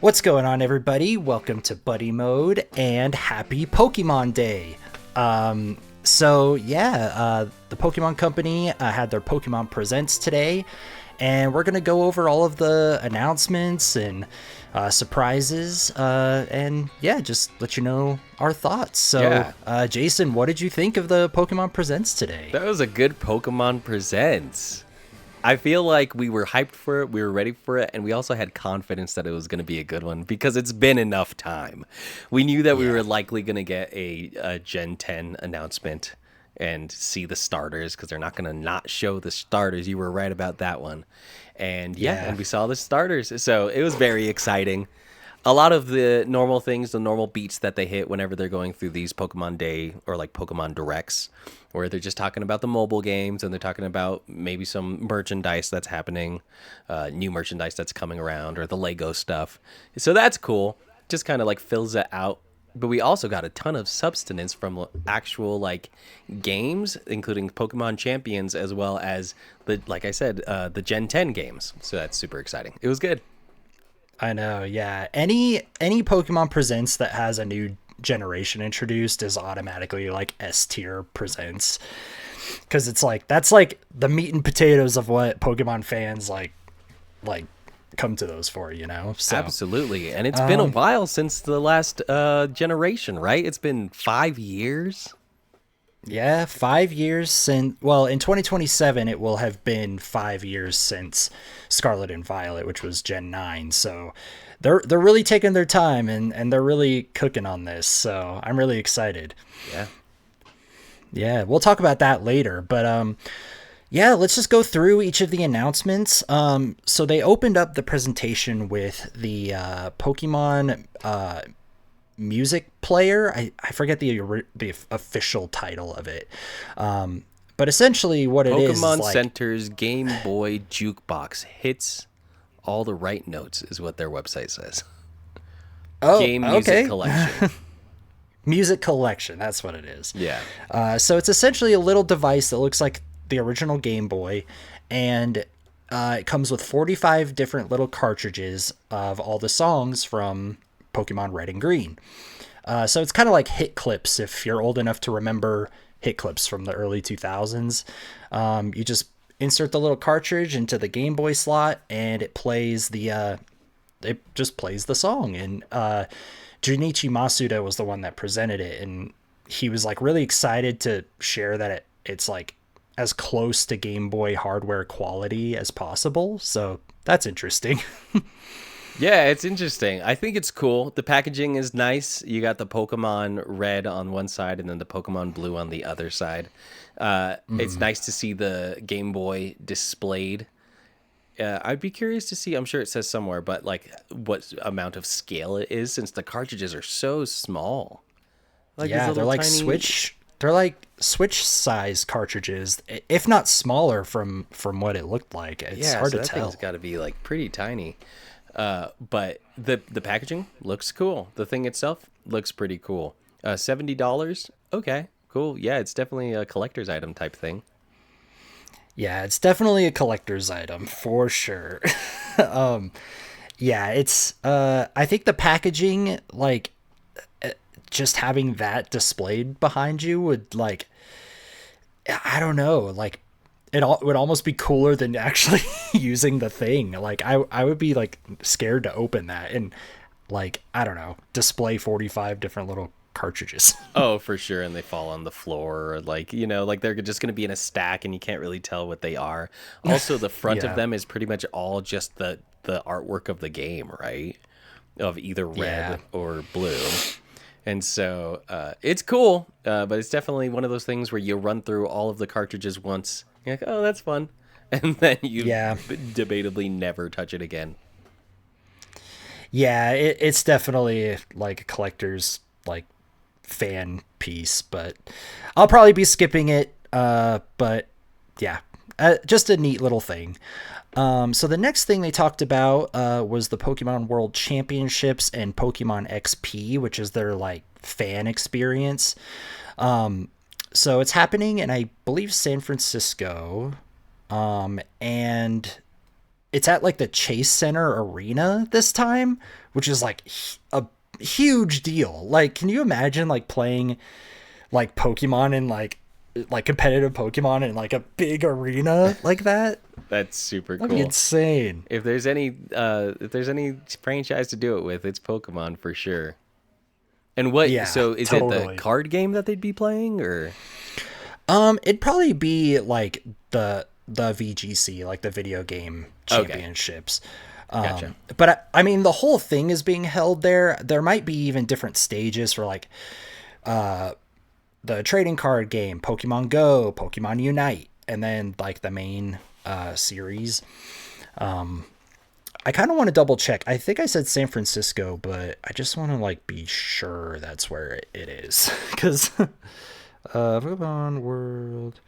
What's going on, everybody? Welcome to Buddy Mode and happy Pokemon Day. The Pokemon Company had their Pokemon Presents today, and we're going to go over all of the announcements and surprises, just let you know our thoughts. Yeah. Jason, what did you think of the Pokemon Presents today? That was a good Pokemon Presents. I feel like we were hyped for it, we were ready for it, and we also had confidence that it was going to be a good one because it's been enough time. We knew that we were likely going to get a Gen 10 announcement and see the starters because they're not going to not show the starters. You were right about that one. And we saw the starters. So it was very exciting. A lot of the normal things, the normal beats that they hit whenever they're going through these Pokemon Day or like Pokemon Directs, where they're just talking about the mobile games and they're talking about maybe some merchandise that's happening, new merchandise that's coming around, or the Lego stuff. So that's cool. Just kind of like fills it out. But we also got a ton of substance from actual like games, including Pokemon Champions, as well as like I said, the Gen 10 games. So that's super exciting. It was good. I know, yeah. Any Pokemon Presents that has a new generation introduced is automatically like S tier presents, because it's like that's like the meat and potatoes of what Pokemon fans like come to those for, you know. So Absolutely. And it's been a while since the last generation, right? It's been 5 years. yeah, 5 years since. Well, in 2027, it will have been 5 years since Scarlet and Violet, which was Gen 9. So they're really taking their time and they're really cooking on this. So I'm really excited. Yeah. Yeah, we'll talk about that later. But yeah, let's just go through each of the announcements. So they opened up the presentation with the Pokemon music player. I forget the official title of it. But essentially what it is Pokemon like, Center's Game Boy Jukebox hits all the right notes, is what their website says. oh, Game music okay. collection. Music collection, that's what it is. Yeah. So it's essentially a little device that looks like the original Game Boy, and it comes with 45 different little cartridges of all the songs from Pokemon Red and Green. So it's kind of like hit clips if you're old enough to remember hit clips from the early 2000s. You just insert the little cartridge into the Game Boy slot, and it plays it just plays the song. And Junichi Masuda was the one that presented it, and he was like really excited to share that it's like as close to Game Boy hardware quality as possible. So that's interesting. Yeah, it's interesting. I think it's cool. The packaging is nice. You got the Pokemon Red on one side and then the Pokemon Blue on the other side. It's nice to see the Game Boy displayed. I'd be curious to see, I'm sure it says somewhere, but like what amount of scale it is since the cartridges are so small. Like Yeah, they're like Switch. They're like Switch size cartridges, if not smaller from what it looked like. It's hard so to that tell. thing's got to be like pretty tiny. But the packaging looks cool. The thing itself looks pretty cool. $70. Okay, cool. Yeah, it's definitely a collector's item type thing. Yeah, it's definitely a collector's item for sure. Yeah, it's I think the packaging, like just having that displayed behind you would, like, I don't know, like would almost be cooler than actually using the thing. Like I would be like scared to open that and, like, I don't know, display 45 different little cartridges. Oh, for sure. And they fall on the floor, or like, like they're just going to be in a stack and you can't really tell what they are. Also, the front Yeah. of them is pretty much all just the artwork of the game, right? Of either red Yeah. or blue. And so it's cool, but it's definitely one of those things where you run through all of the cartridges once. You're like, oh, that's fun. And then you Yeah. debatably never touch it again. Yeah, it's definitely like a collector's, like, fan piece, but I'll probably be skipping it. But yeah, just a neat little thing. So the next thing they talked about was the Pokemon World Championships and Pokemon XP, which is their, like, fan experience. So it's happening in, I believe, San Francisco. And it's at like the Chase Center Arena this time, which is like a huge deal. Like, can you imagine like playing like Pokemon in like competitive Pokemon in like a big arena like that? That's super That'd be cool. insane. If there's any franchise to do it with, it's Pokemon for sure. And what? Yeah, So is it the totally. card game that they'd be playing, or? It'd probably be like the VGC, like the video game Okay, championships. gotcha. But I mean, the whole thing is being held there. There might be even different stages for like the trading card game, Pokemon Go, Pokemon Unite, and then like the main series. I kind of want to double check. I think I said San Francisco, but I just want to like be sure that's where it is because Pokemon World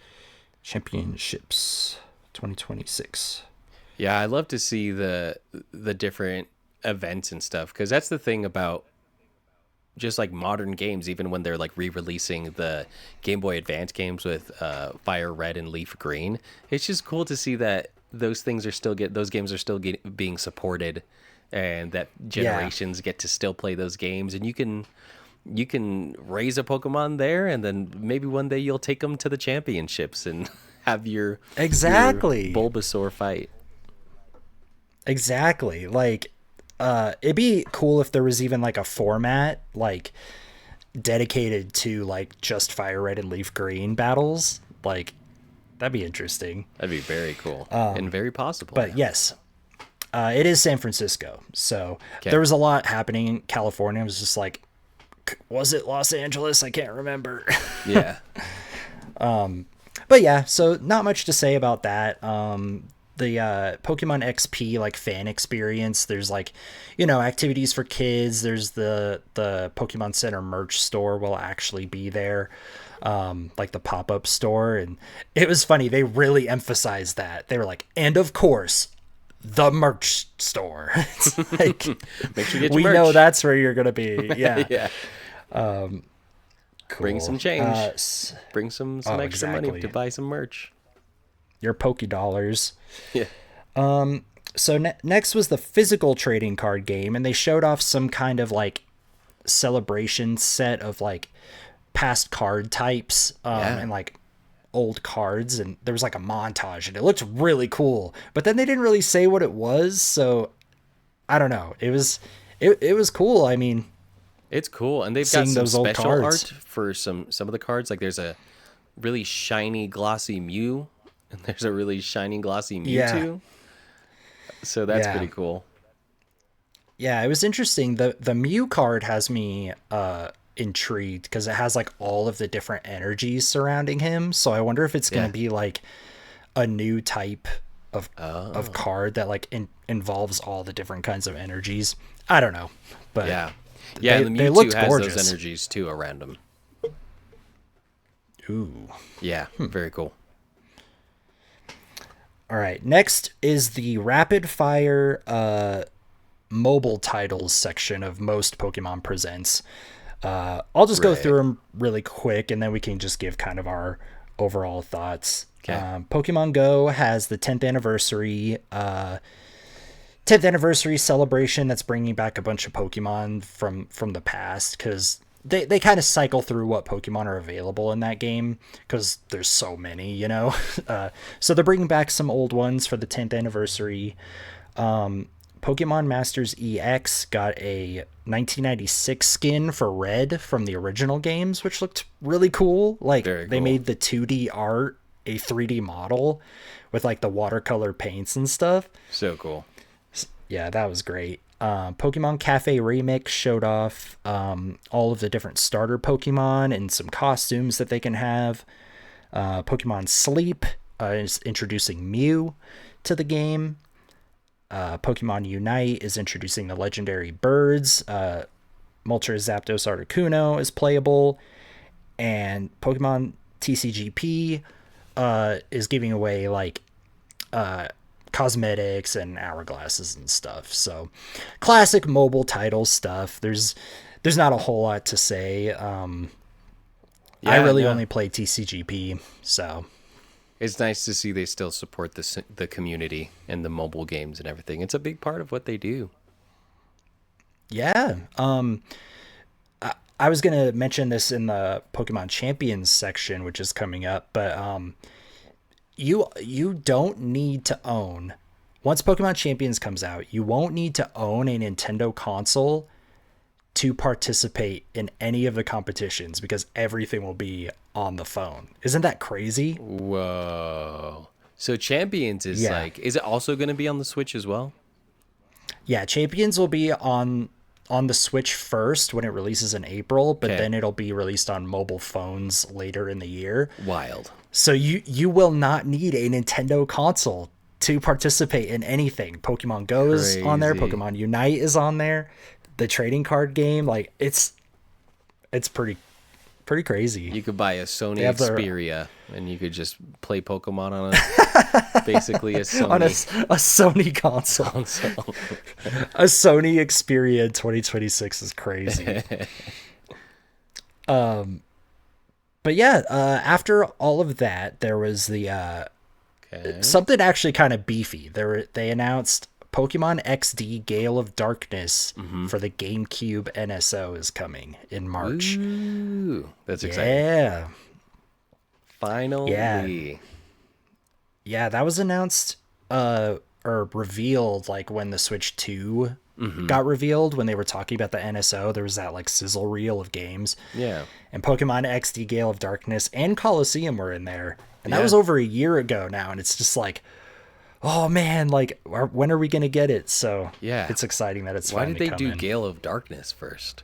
Championships 2026. Yeah, I love to see the different events and stuff because that's the thing about just like modern games. Even when they're like re-releasing the Game Boy Advance games with Fire Red and Leaf Green, it's just cool to see that those games are still being supported, and that Yeah, generations get to still play those games, and you can raise a Pokemon there, and then maybe one day you'll take them to the championships and have your exactly. Bulbasaur fight. Exactly. Like, it'd be cool if there was even like a format like dedicated to like just Fire Red and Leaf Green battles. Like, that'd be interesting. That'd be very cool and very possible. But yes, it is San Francisco. So Okay. there was a lot happening in California. It was just like, was it Los Angeles? I can't remember. Yeah. But yeah, so not much to say about that. The Pokemon XP like fan experience. There's like, activities for kids. There's the Pokemon Center merch store will actually be there, like the pop up store, and it was funny. They really emphasized that. They were like, and of course, the merch store. It's like Make sure you get your we merch. know that's where you're gonna be. Yeah, Yeah. cool. Bring some change. Bring some oh, extra money exactly. to buy some merch. Your Poké Dollars. Yeah. So next was the physical trading card game, and they showed off some kind of like celebration set of like past card types, Yeah. and like old cards, and there was like a montage, and it looked really cool. But then they didn't really say what it was, so I don't know. It was cool. I mean, It's cool, and they've got seeing some those old special art cards. for some of the cards. Like there's a really shiny, glossy Mew, and there's a really shiny, glossy Yeah. Mewtwo. So that's Yeah. pretty cool. Yeah, it was interesting. The Mew card has me intrigued because it has like all of the different energies surrounding him. So I wonder if it's Yeah. gonna be like a new type of Oh. card that like involves all the different kinds of energies. I don't know, but Yeah. Yeah, they, and the they Mewtwo looked has gorgeous. those energies too around him. Ooh. Yeah, very cool. All right. Next is the rapid fire mobile titles section of most Pokemon Presents. I'll just go Right. through them really quick, and then we can just give kind of our overall thoughts. Okay. Pokemon Go has the 10th anniversary celebration that's bringing back a bunch of Pokemon from the past, because they kind of cycle through what Pokemon are available in that game because there's so many, so they're bringing back some old ones for the 10th anniversary. Pokemon Masters EX got a 1996 skin for Red from the original games, which looked really cool. Like, Very they cool. made the 2D art a 3D model with like the watercolor paints and stuff. So cool. Yeah, that was great. Pokemon Cafe Remix showed off all of the different starter Pokemon and some costumes that they can have. Pokemon Sleep is introducing Mew to the game. Pokemon Unite is introducing the legendary birds. Moltres Zapdos Articuno is playable. And Pokemon TCGP is giving away like cosmetics and hourglasses and stuff. So classic mobile title stuff. There's not a whole lot to say. I Yeah, really no. only play TCGP, so It's nice to see they still support the community and the mobile games and everything. It's a big part of what they do. Yeah. I was gonna mention this in the Pokemon Champions section, which is coming up, but you don't need to own, once Pokemon Champions comes out, you won't need to own a Nintendo console to participate in any of the competitions because everything will be on the phone. Isn't that crazy? Whoa. So Champions is Yeah. like, is it also going to be on the Switch as well? Yeah, Champions will be on the Switch first when it releases in April, but Okay. then it'll be released on mobile phones later in the year. Wild. So you will not need a Nintendo console to participate in anything. Pokemon Go is on there, Crazy. Pokemon Unite is on there, the trading card game, like it's pretty crazy. You could buy a Sony have their- Xperia and you could just play Pokemon on a basically a Sony On a Sony console. console. A Sony Xperia in 2026 is crazy. But yeah, after all of that, there was the Okay. something actually kind of beefy. They announced Pokemon XD Gale of Darkness for the GameCube NSO is coming in March. Ooh, that's exciting. Yeah. Finally. Yeah, that was announced or revealed like when the Switch 2 got revealed, when they were talking about the NSO. There was that like sizzle reel of games. Yeah. And Pokemon XD Gale of Darkness and Coliseum were in there. And that Yeah. was over a year ago now. And it's just like, oh man, like when are we going to get it? So Yeah. it's exciting that it's Why finally did they do coming. Gale of Darkness first?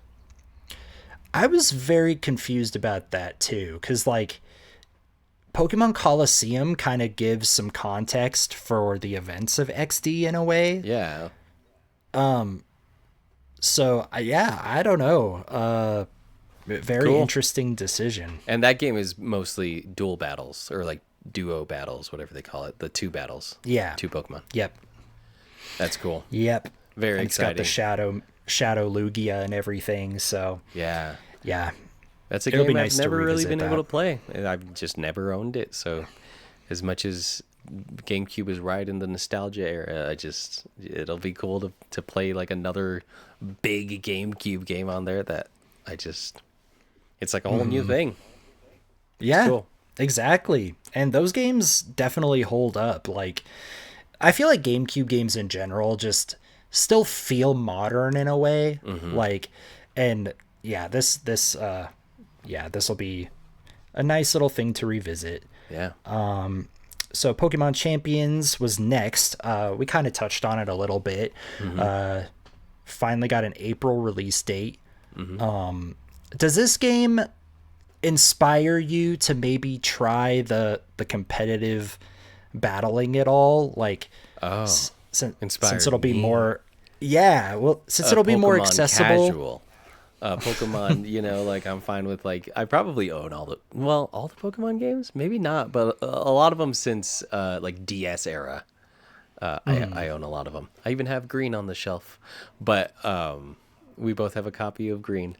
I was very confused about that too. Cause like Pokemon Coliseum kind of gives some context for the events of XD in a way. Yeah. So yeah, I don't know. Very Cool. interesting decision. And that game is mostly dual battles or like duo battles, whatever they call it. The two battles. Yeah. Two Pokemon. Yep. That's cool. Yep. Very And it's got exciting. the Shadow Lugia and everything. So Yeah. yeah, That's a It'll be game I've nice to never really revisit been able that. to play. And I've just never owned it. So as much as GameCube is right in the nostalgia era, it'll be cool to play like another big GameCube game on there that it's like a whole new thing. yeah, cool. exactly. And those games definitely hold up. Like, I feel like GameCube games in general just still feel modern in a way. Like, and yeah, this will be a nice little thing to revisit. Yeah. So Pokemon Champions was next. We kind of touched on it a little bit. Finally got an April release date. Does this game inspire you to maybe try the competitive battling at all? Like, since Inspired it'll be me. more, yeah. Well, since it'll be more Pokemon accessible. Casual. Pokemon, like I'm fine with like I probably own all the Pokemon games, maybe not, but a lot of them since like DS era. I own a lot of them. I even have Green on the shelf, but we both have a copy of Green.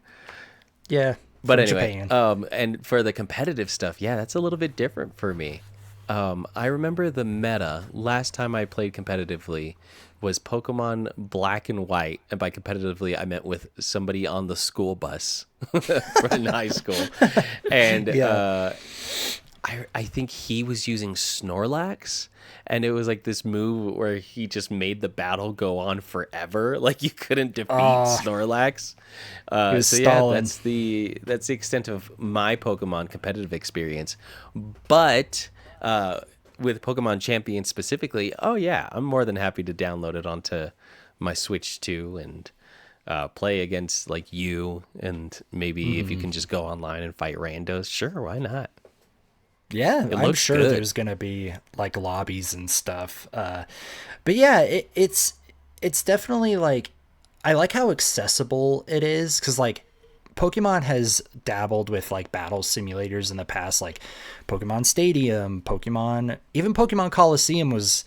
Yeah. But from anyway, Japan. and for the competitive stuff, yeah, that's a little bit different for me. I remember the meta last time I played competitively was Pokemon Black and White, and by competitively I meant with somebody on the school bus in high school, and Yeah. I think he was using Snorlax, and it was like this move where he just made the battle go on forever. Like you couldn't defeat Snorlax. was So yeah, stalling. that's the extent of my Pokemon competitive experience. But with Pokemon Champion specifically, oh yeah, I'm more than happy to download it onto my Switch too and play against like you, and maybe if you can just go online and fight randos, sure, why not? Yeah, I'm looks sure good. there's gonna be like lobbies and stuff. But yeah, it's definitely like, I like how accessible it is, because like Pokemon has dabbled with like battle simulators in the past, like Pokemon Stadium, even Pokemon Coliseum was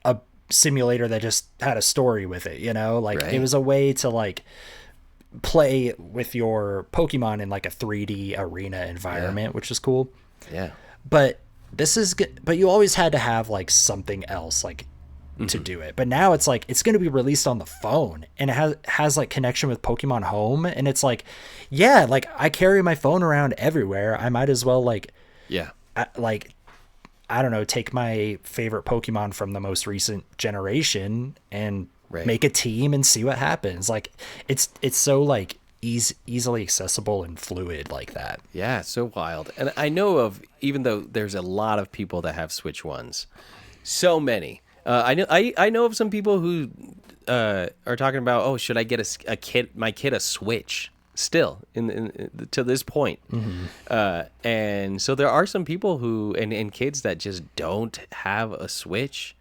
a simulator that just had a story with it, like Right. it was a way to like play with your Pokemon in like a 3D arena environment, which is cool. Yeah. But this is good, but you always had to have like something else like to do it. But now it's like it's going to be released on the phone, and it has like connection with Pokemon Home, and it's like, yeah, like I carry my phone around everywhere. I might as well like, Yeah. like I don't know, take my favorite Pokemon from the most recent generation and Right. make a team and see what happens. Like it's so like easily accessible and fluid like that. Yeah, so wild. And I know of, even though there's a lot of people that have Switch ones, so many. I know of some people who are talking about, oh, should I get my kid a Switch? Still to this point. And so there are some people who and kids that just don't have a Switch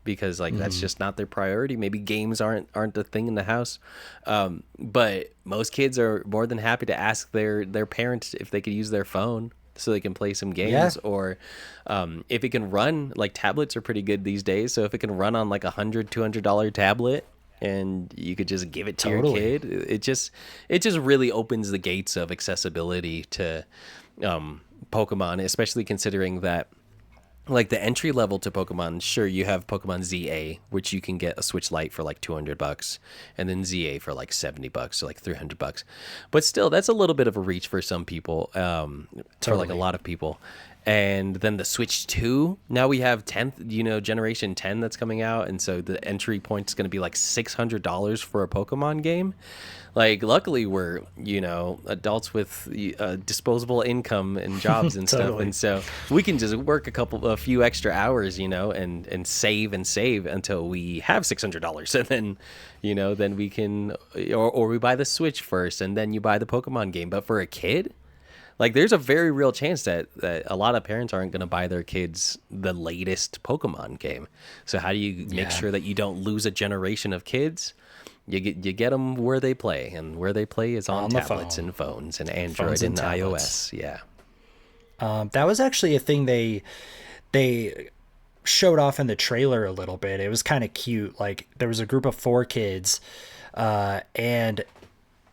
because like that's just not their priority. Maybe games aren't the thing in the house. But most kids are more than happy to ask their parents if they could use their phone so they can play some games. Yeah. Or if it can run, like tablets are pretty good these days, so if it can run on like $100-$200 tablet and you could just give it to your Totally. kid, it just really opens the gates of accessibility to Pokemon, especially considering that like the entry level to Pokemon, sure, you have Pokemon ZA, which you can get a Switch Lite for like $200, and then ZA for like $70, so like $300. But still, that's a little bit of a reach for some people, for like a lot of people. And then the Switch 2, now we have 10th, Generation 10 that's coming out, and so the entry point is going to be like $600 for a Pokemon game. Like, luckily, we're adults with disposable income and jobs and stuff, Totally. and so we can just work a few extra hours, and save until we have $600, and then we can, or we buy the Switch first, and then you buy the Pokemon game. But for a kid, like, there's a very real chance that a lot of parents aren't going to buy their kids the latest Pokemon game. So how do you make sure that you don't lose a generation of kids? You get them where they play, and where they play is on tablets and phones and Android Phones and and tablets. iOS. Yeah. That was actually a thing they showed off in the trailer a little bit. It was kind of cute. Like there was a group of 4 kids, and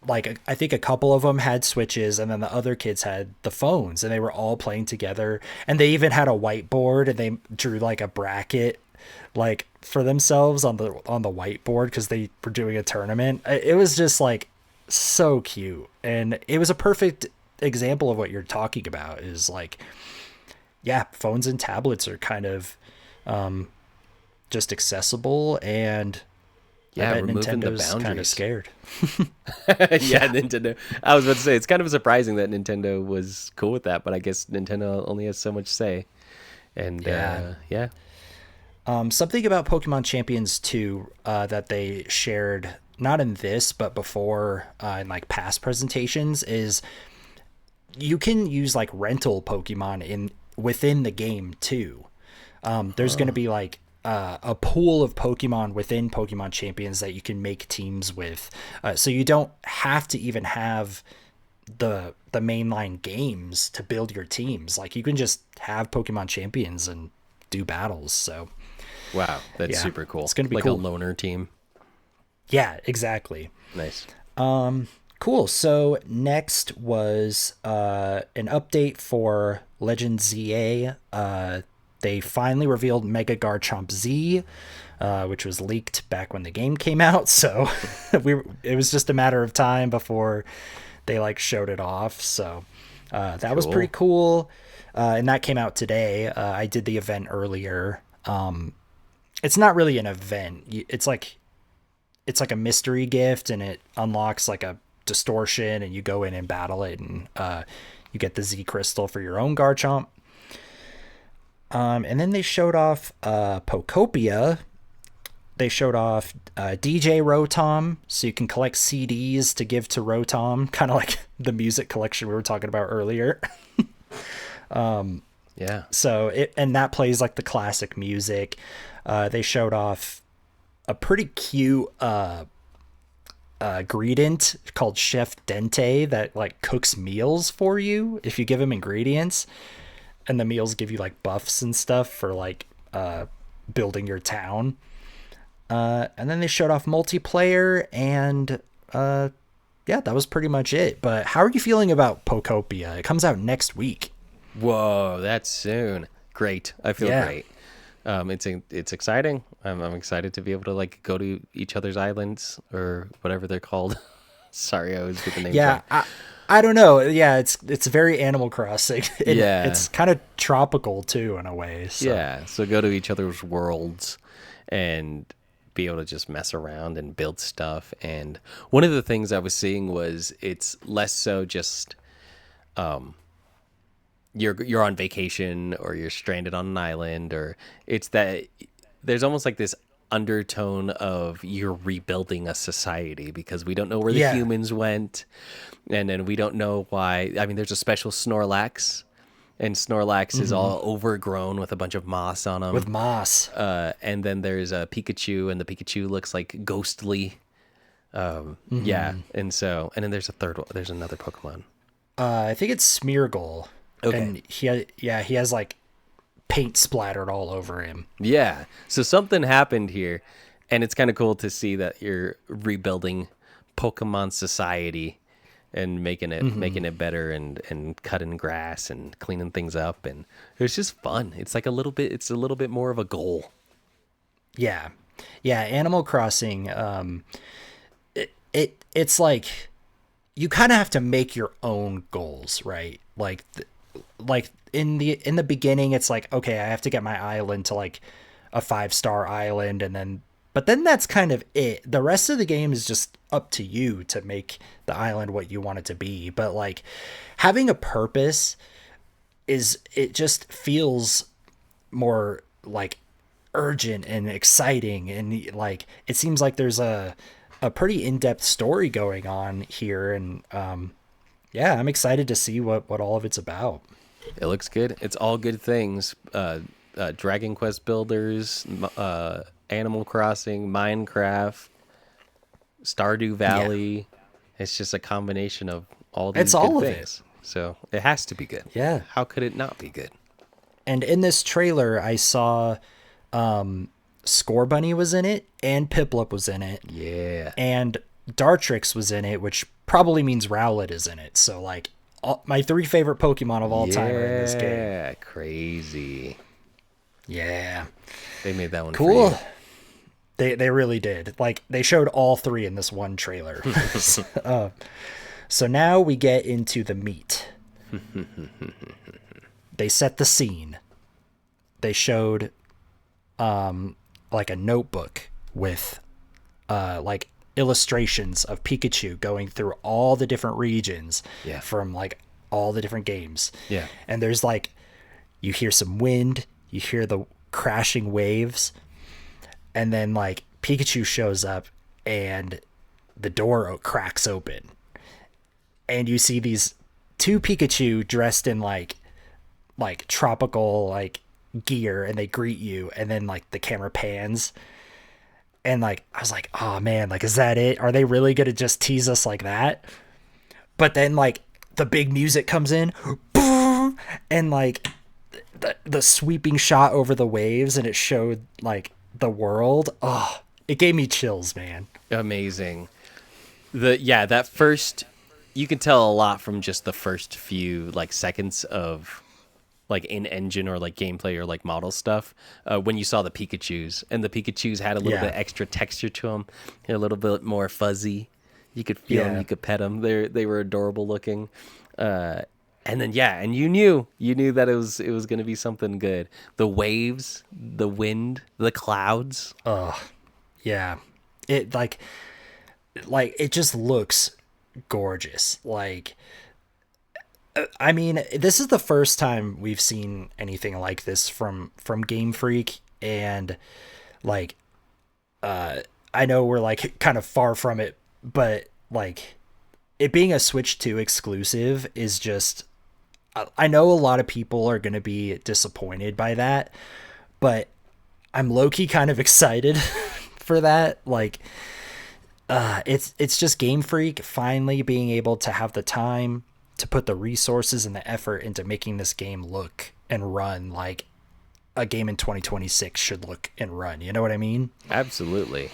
like I think a couple of them had Switches, and then the other kids had the phones, and they were all playing together. And they even had a whiteboard, and they drew like a bracket like for themselves on the whiteboard because they were doing a tournament. It was just like so cute, and it was a perfect example of what you're talking about. Is like, yeah, phones and tablets are kind of just accessible, and Yeah, I bet removing the Nintendo's kind of boundaries. scared. Yeah, Nintendo. I was about to say, it's kind of surprising that Nintendo was cool with that, but I guess Nintendo only has so much say. And Yeah. yeah. Something about Pokemon Champions 2 that they shared, not in this, but before in like past presentations, is you can use like rental Pokemon within the game too. There's going to be like a pool of Pokemon within Pokemon Champions that you can make teams with. So you don't have to even have the mainline games to build your teams. Like you can just have Pokemon Champions and do battles. So Wow, that's Yeah, super cool. it's gonna be like cool. a loner team. yeah, exactly. Nice. Cool. So next was an update for Legend ZA. They finally revealed Mega Garchomp Z, which was leaked back when the game came out. So it was just a matter of time before they like showed it off. So that was Cool. pretty cool. And that came out today. I did the event earlier. It's not really an event. It's like a mystery gift, and it unlocks like a distortion, and you go in and battle it, and you get the Z crystal for your own Garchomp. And then they showed off Pokopia. They showed off DJ Rotom, so you can collect CDs to give to Rotom, kind of like the music collection we were talking about earlier. Yeah. So and that plays like the classic music. They showed off a pretty cute ingredient called Chef Dente that like cooks meals for you if you give him ingredients, and the meals give you like buffs and stuff for like building your town. And then they showed off multiplayer, and yeah, that was pretty much it. But how are you feeling about Pokopia? It comes out next week. Whoa, that's soon. great. I feel Yeah. great. It's exciting. I'm excited to be able to like go to each other's islands or whatever they're called. Sorry, I always get the names Yeah, wrong. I don't know. Yeah, it's very Animal Crossing, and Yeah, it's kind of tropical too in a way. So yeah. So go to each other's worlds and be able to just mess around and build stuff. And one of the things I was seeing was it's less so just you're on vacation or you're stranded on an island, or it's that there's almost like this undertone of you're rebuilding a society because we don't know where the yeah, humans went, and then we don't know why. I mean, there's a special Snorlax, and Snorlax is all overgrown with a bunch of moss on with him. moss. And then there's a Pikachu, and the Pikachu looks like ghostly. Yeah, and then there's a third one. There's another Pokemon. I think it's Smeargle, Okay. and he has like paint splattered all over him. Yeah. So something happened here, and it's kind of cool to see that you're rebuilding Pokemon society and making it better and cutting grass and cleaning things up, and it's just fun. It's a little bit more of a goal. Yeah, yeah. Animal Crossing. It's like you kind of have to make your own goals, right? Like in the beginning, it's like, okay, I have to get my island to like a 5-star island, and then but then that's kind of it. The rest of the game is just up to you to make the island what you want it to be. But like having a purpose it just feels more like urgent and exciting, and like it seems like there's a pretty in-depth story going on here, and yeah, I'm excited to see what all of it's about. It looks good. It's all good things. Dragon Quest Builders, Animal Crossing, Minecraft, Stardew Yeah, Valley. It's just a combination of all it's these good all of it. things. So it has to be good. Yeah. How could it not be good? And in this trailer I saw Score Bunny was in it, and Piplup was in it, Yeah. and Dartrix was in it, which probably means Rowlet is in it. So like my 3 favorite Pokemon of all time are in this game. Yeah, crazy. Yeah. They made that one for Cool. you. They really did. Like they showed all 3 in this one trailer. So now we get into the meat. They set the scene. They showed like a notebook with like illustrations of Pikachu going through all the different regions Yeah. from like all the different games. Yeah. And there's like you hear some wind, you hear the crashing waves, and then like Pikachu shows up and the door cracks open. And you see these 2 Pikachu dressed in like tropical like gear, and they greet you, and then like the camera pans, and like I was like, oh man, like is that it? Are they really gonna just tease us like that? But then like the big music comes in, boom, and like the sweeping shot over the waves, and it showed like the world. Oh, it gave me chills, man. Amazing. That first, you can tell a lot from just the first few like seconds of like in engine or like gameplay or like model stuff. When you saw the Pikachus, and the Pikachus had a little Yeah. bit extra texture to them, a little bit more fuzzy. You could feel them, Yeah. you could pet them. They were adorable looking. And then and you knew that it was going to be something good. The waves, the wind, the clouds. Yeah. It like it just looks gorgeous. Like I mean, this is the first time we've seen anything like this from Game Freak, and like I know we're like kind of far from it, but like it being a Switch 2 exclusive is just I know a lot of people are going to be disappointed by that, but I'm low-key kind of excited for that. Like it's just Game Freak finally being able to have the time to put the resources and the effort into making this game look and run like a game in 2026 should look and run. You know what I mean? Absolutely.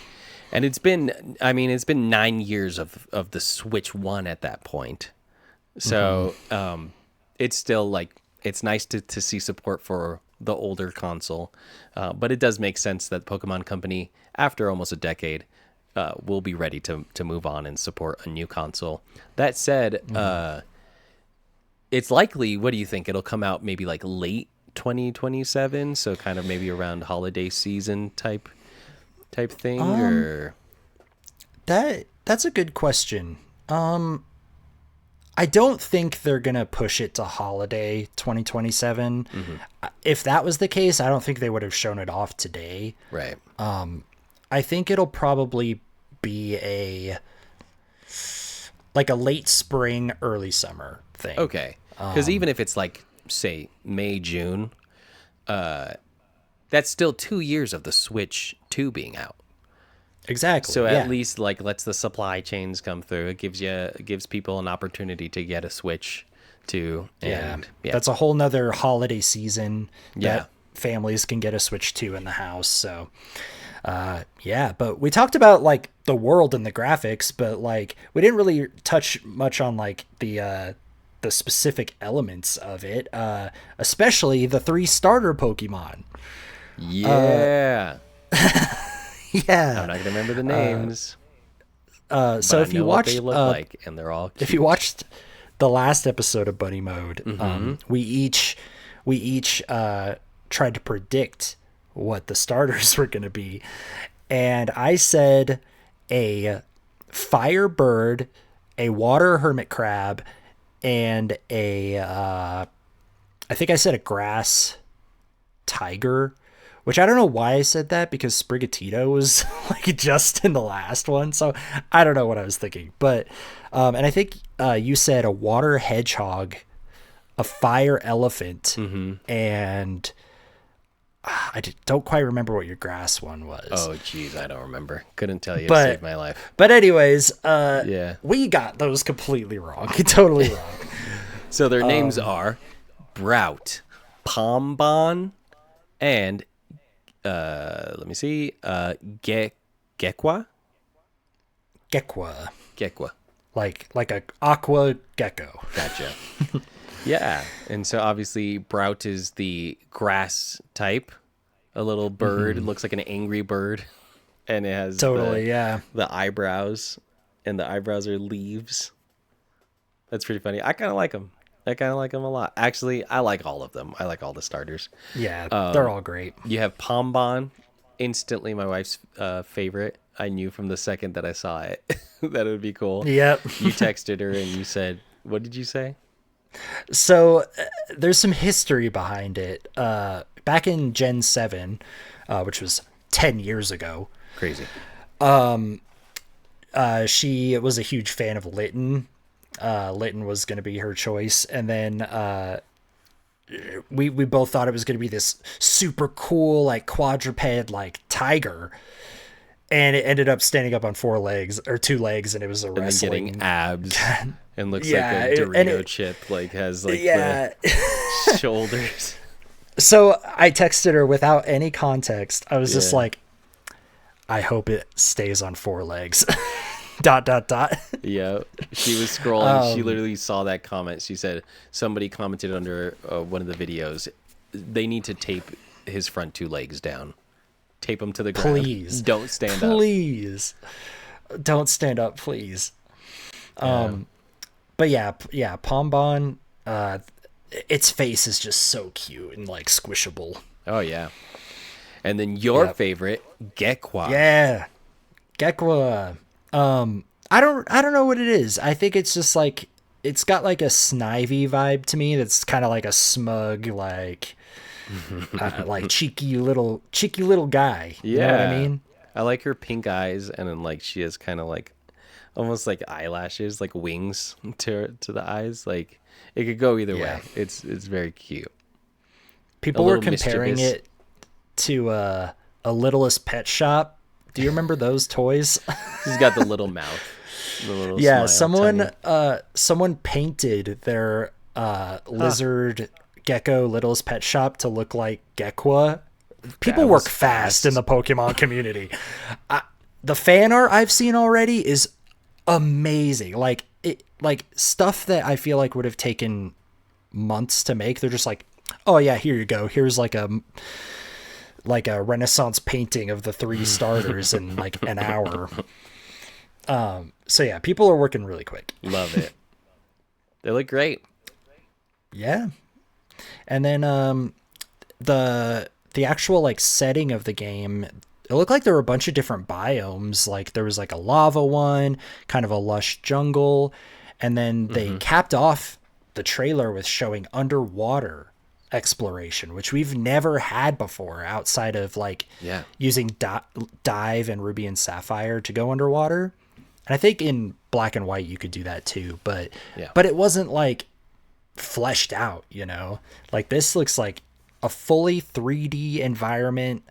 And it's been 9 years of the Switch 1 at that point. So it's still like, it's nice to see support for the older console. But it does make sense that Pokemon Company, after almost a decade, will be ready to move on and support a new console. That said, it's likely, what do you think? It'll come out maybe like late 2027, so kind of maybe around holiday season type thing, or That's a good question. I don't think they're gonna push it to holiday 2027. If that was the case, I don't think they would have shown it off today. right? I think it'll probably be like a late spring, early summer thing. Okay, because even if it's like, say, May, June, that's still 2 years of the Switch 2 being out. Exactly. So at least like lets the supply chains come through. It gives people an opportunity to get a Switch too. And That's a whole nother holiday season Yeah. that families can get a Switch 2 in the house. So but we talked about like the world and the graphics, but like we didn't really touch much on like the specific elements of it, especially the 3 starter Pokemon. Yeah. Yeah. I'm not gonna remember the names. So but if I you know what watched they look like, and they're all cute. if you watched the last episode of Bunny Mode, we each tried to predict what the starters were going to be, and I said a firebird, a water hermit crab, and I think I said a grass tiger. Which I don't know why I said that, because Sprigatito was like just in the last one. So I don't know what I was thinking. But, and I think you said a water hedgehog, a fire elephant, and don't quite remember what your grass one was. Oh, geez, I don't remember. Couldn't tell you. But- It saved my life. But anyways, Yeah. we got those completely wrong. Totally wrong. So their names are Brout, Pombon, and let me see, Gekwa? Gekwa. Gekwa. Like a aqua gecko. Gotcha. Yeah, and so obviously Brout is the grass type, a little bird. It looks like an angry bird, and it has Totally, the eyebrows, and the eyebrows are leaves. That's pretty funny. I kind of like them. I kind of like them a lot. Actually, I like all of them. I like all the starters. Yeah, they're all great. You have Pombon, instantly my wife's favorite. I knew from the second that I saw it that it would be cool. Yep. You texted her and you said, what did you say? So there's some history behind it. Back in Gen 7, which was 10 years ago, Crazy. she was a huge fan of Litten. Litten was going to be her choice. And then we both thought it was going to be this super cool, like quadruped, like tiger. And it ended up standing up on 4 legs or 2 legs, and it was a And then wrestling. getting abs and looks Yeah, like a and Dorito it- chip, like has like Yeah. the shoulders. So I texted her without any context. I was just Yeah. like, I hope it stays on 4 legs. ... Yeah, she was scrolling. She literally saw that comment. She said somebody commented under one of the videos. They need to tape his front 2 legs down. Tape him to the ground. Please. Don't stand up. Please. Don't stand up, please. But yeah, Pombon, its face is just so cute and like squishable. Oh yeah. And then your Yep. favorite, Gekwa. Yeah. Gekwa. I don't know what it is. I think it's just like, it's got like a Snivy vibe to me. That's kind of like a smug, like cheeky little guy. You know what I mean? I like her pink eyes, and then like she has kind of like almost like eyelashes, like wings to the eyes. Like it could go either way. It's very cute. People were comparing it to a Littlest Pet Shop. Do you remember those toys? She's got the little mouth. The little Yeah, smile, someone painted their lizard gecko Littlest Pet Shop to look like Gekwa. People That work was fast fast. in the Pokemon community. The fan art I've seen already is amazing. Like stuff that I feel like would have taken months to make. They're just like, oh yeah, here you go. Here's like a Renaissance painting of the three starters in like an hour. So yeah, people are working really quick. Love it. They look great. Yeah. And then the actual like setting of the game, it looked like there were a bunch of different biomes. Like there was like a lava one, kind of a lush jungle, and then they capped off the trailer with showing underwater exploration, which we've never had before outside of like using dive and ruby and sapphire to go underwater. And I think in black and white you could do that too, but it wasn't like fleshed out, you know? Like this looks like a fully 3D environment.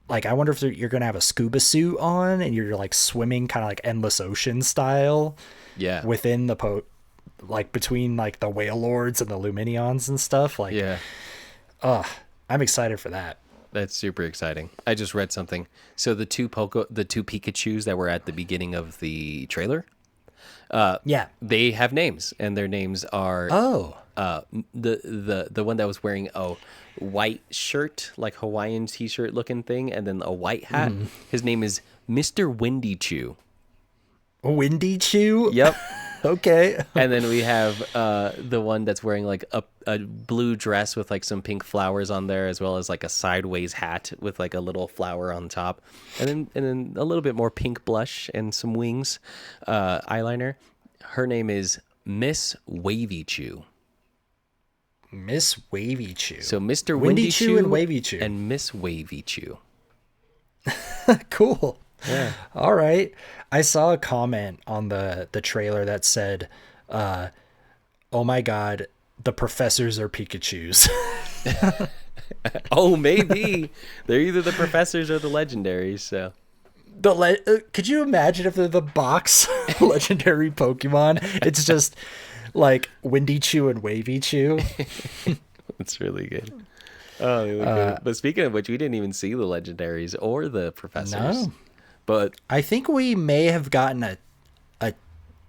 Like I wonder if you're going to have a scuba suit on and you're like swimming kind of like Endless Ocean style. Yeah. Within the like between like the whale lords and the Luminions and stuff. Like I'm excited for that. That's super exciting. I just read something. So the two Pikachus that were at the beginning of the trailer, they have names, and their names are the one that was wearing a white shirt, like Hawaiian t-shirt looking thing, and then a white hat. His name is Mr. Windy Chew. Windy Chew? Yep. Okay. And then we have the one that's wearing like a blue dress with like some pink flowers on there, as well as like a sideways hat with like a little flower on top, and then a little bit more pink blush and some wings, eyeliner. Her name is Miss Wavy Chew. Miss Wavy Chew. So Mr. Windy Chew and Wavy Chew and Miss Wavy Chew. Cool. Yeah. All right. I saw a comment on the trailer that said, oh my God, the professors are Pikachus. Oh, maybe. They're either the professors or the legendaries, so. Could you imagine if they're the box legendary Pokemon? It's just like Windy Chew and Wavy Chew. It's really good. Oh, they look good. But speaking of which, we didn't even see the legendaries or the professors. No. But I think we may have gotten a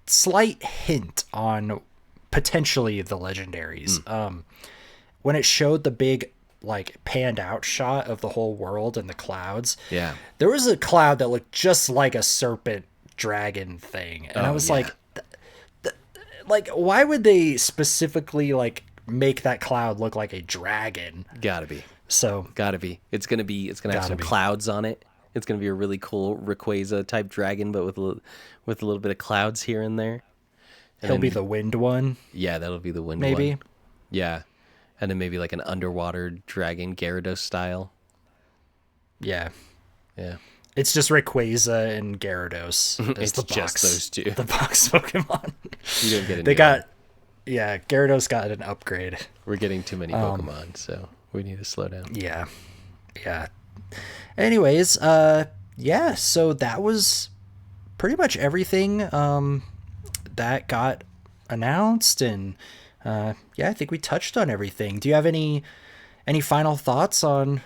slight hint on potentially the legendaries. When it showed the big like panned out shot of the whole world and the clouds, there was a cloud that looked just like a serpent dragon thing, and I was like, like why would they specifically like make that cloud look like a dragon? Gotta be. It's gonna have some clouds on it. It's going to be a really cool Rayquaza type dragon, but with a little bit of clouds here and there. And He'll be the wind one. Yeah, that'll be the wind one. Maybe. Yeah. And then maybe like an underwater dragon, Gyarados style. Yeah. Yeah. It's just Rayquaza and Gyarados. It's just those two. The box Pokemon. You don't get a Gyarados got an upgrade. We're getting too many Pokemon, so we need to slow down. Yeah. Yeah. Anyways, so that was pretty much everything that got announced, and I think we touched on everything. Do you have any final thoughts on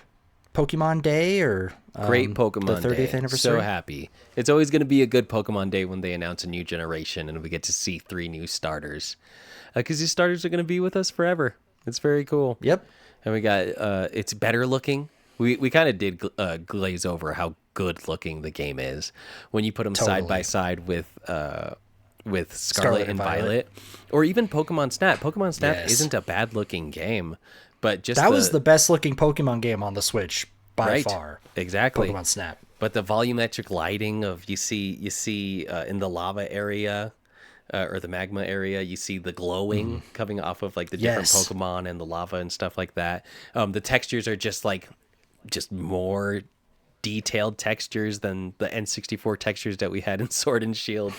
Pokemon Day or great Pokemon the 30th Day? anniversary? So happy. It's always going to be a good Pokemon Day when they announce a new generation and we get to see 3 new starters, because these starters are going to be with us forever. It's very cool. Yep. And we got it's better looking. We kind of did glaze over how good looking the game is when you put them side by side with Scarlet and Violet, or even Pokemon Snap. Pokemon Snap isn't a bad looking game, but just that was the best looking Pokemon game on the Switch by far. Exactly. Pokemon Snap. But the volumetric lighting of you see in the lava area or the magma area, you see the glowing coming off of like the different Pokemon and the lava and stuff like that. The textures are just more detailed textures than the N64 textures that we had in Sword and Shield.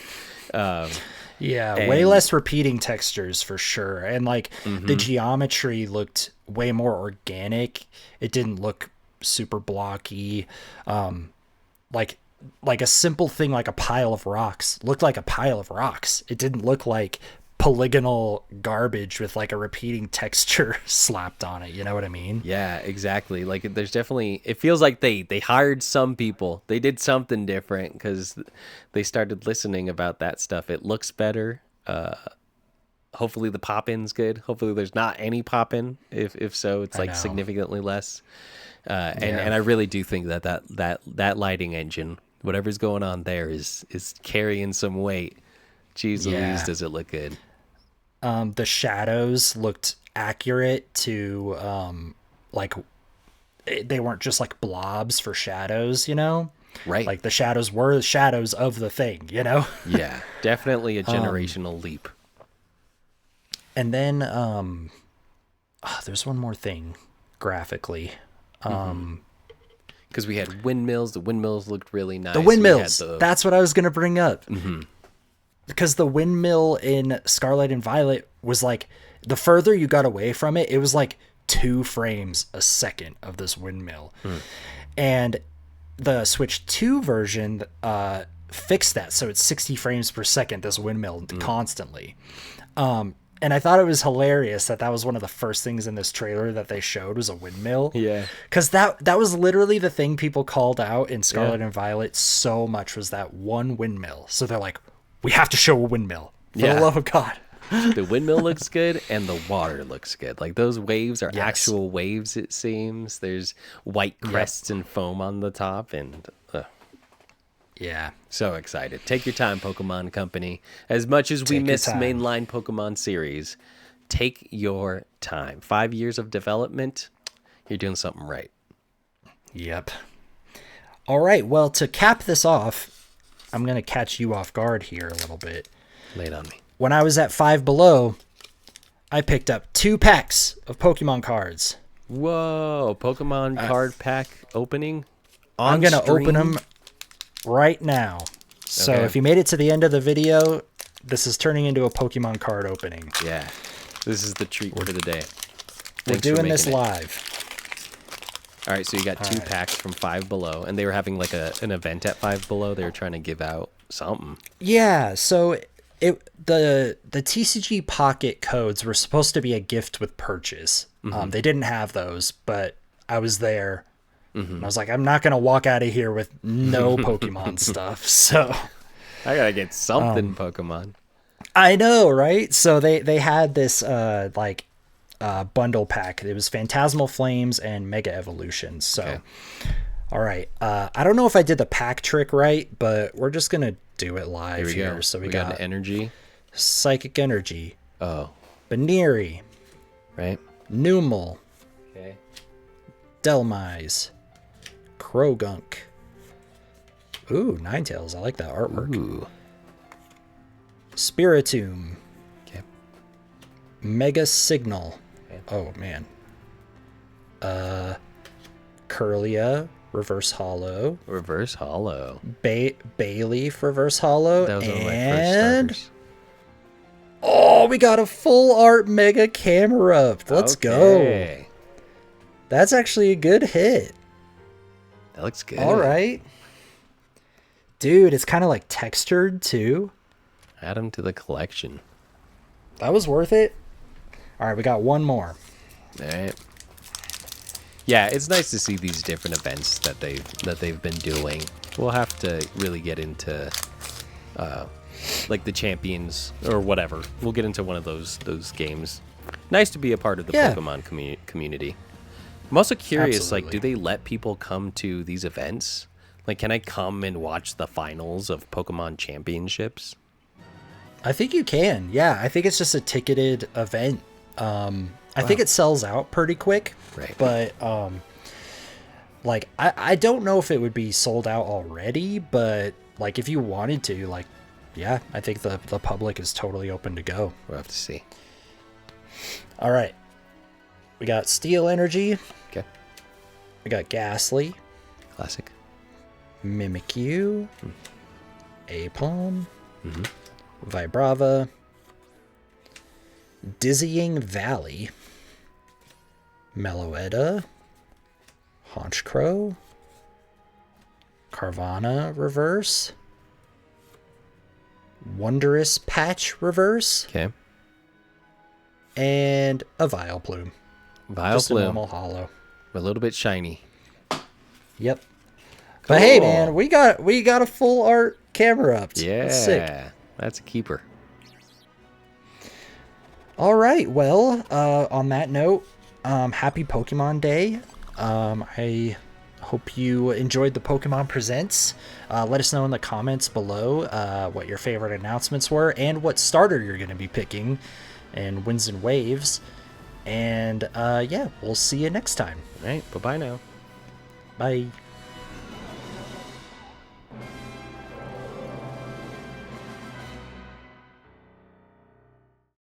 Way less repeating textures for sure. And like the geometry looked way more organic. It didn't look super blocky. Like a simple thing like a pile of rocks looked like a pile of rocks. It didn't look like polygonal garbage with like a repeating texture slapped on it. You know what I mean? Yeah, exactly. Like there's definitely, it feels like they hired some people. They did something different because they started listening about that stuff. It looks better. Hopefully the pop-in's good. Hopefully there's not any pop-in. If so, it's I like know. significantly less. And Yeah. and I really do think that lighting engine, whatever's going on there, is carrying some weight. Jeez Louise, Yeah. does it look good? The shadows looked accurate to like they weren't just like blobs for shadows, you know? Right. Like the shadows were the shadows of the thing, you know? Yeah, definitely a generational leap. And then there's one more thing graphically. Because we had windmills. The windmills looked really nice. The windmills. That's what I was going to bring up. Because the windmill in Scarlet and Violet was like, the further you got away from it, it was like 2 frames a second of this windmill. And the Switch 2 version fixed that. So it's 60 frames per second, this windmill constantly. And I thought it was hilarious that was one of the first things in this trailer that they showed was a windmill. Yeah. Because that was literally the thing people called out in Scarlet and Violet so much, was that one windmill. So they're like, we have to show a windmill. For the love of God. The windmill looks good and the water looks good. Like those waves are actual waves, it seems. There's white crests and foam on the top, and Yeah. so excited. Take your time, Pokemon Company. As much as we Take your miss time. mainline Pokemon series, take your time. 5 years of development, you're doing something right. Yep. All right. Well, to cap this off, I'm going to catch you off guard here a little bit. Lay it on me. When I was at Five Below, I picked up 2 packs of Pokemon cards. Whoa, Pokemon card pack opening? On I'm going to stream? open them right now. So Okay. if you made it to the end of the video, this is turning into a Pokemon card opening. Yeah, this is the treat for the day. We're Thanks for doing this making it. live. All right, so you got 2 packs from Five Below, and they were having like an event at Five Below. They were trying to give out something. Yeah, so the TCG Pocket codes were supposed to be a gift with purchase. They didn't have those, but I was there. And I was like, I'm not going to walk out of here with no Pokemon stuff. So I gotta get something Pokemon. I know, right? So they had this bundle pack. It was Phantasmal Flames and Mega Evolutions. So, Okay. all right. I don't know if I did the pack trick right, but we're just going to do it live Here here. we go. So we got got an energy. Psychic Energy, Oh, Baneri, right. Numel, Okay. Delmise, Krogunk. Ooh, Ninetales. I like that artwork. Ooh. Spiritomb, Okay. Mega Signal. Okay. Oh, man. Curlia, Reverse Hollow. Reverse Hollow. Bayleaf, Reverse Hollow. That was one of my and first starters. oh, we got a full art Mega Camerupt. Let's go. Okay. That's actually a good hit. That looks good. All right. Dude, it's kind of like textured too. Add them to the collection. That was worth it. All right, we got one more. All right. Yeah, it's nice to see these different events that they've been doing. We'll have to really get into like the champions or whatever. We'll get into one of those games. Nice to be a part of the Yeah. Pokemon community. I'm also curious, like, Absolutely. do they let people come to these events? Like, can I come and watch the finals of Pokemon Championships? I think you can. Yeah, I think it's just a ticketed event. I think it sells out pretty quick. Right. But like I don't know if it would be sold out already, but like if you wanted to, like yeah, I think the public is totally open to go. We'll have to see. All right. We got Steel Energy, Okay. we got Ghastly, Classic. Mimikyu, Apom, Vibrava, Dizzying Valley, Meloetta, Honchkrow, Carvana Reverse, Wondrous Patch Reverse, Okay. and a Vileplume. Just a Vileplume. normal holo. A little bit shiny. Yep. But hey, Cool. man, we got a full art camera up. Yeah. That's sick. That's a keeper. All right. Well, on that note, happy Pokemon Day. I hope you enjoyed the Pokemon Presents. Let us know in the comments below what your favorite announcements were and what starter you're going to be picking in Winds and Waves. And yeah, we'll see you next time. All right, bye bye now. Bye.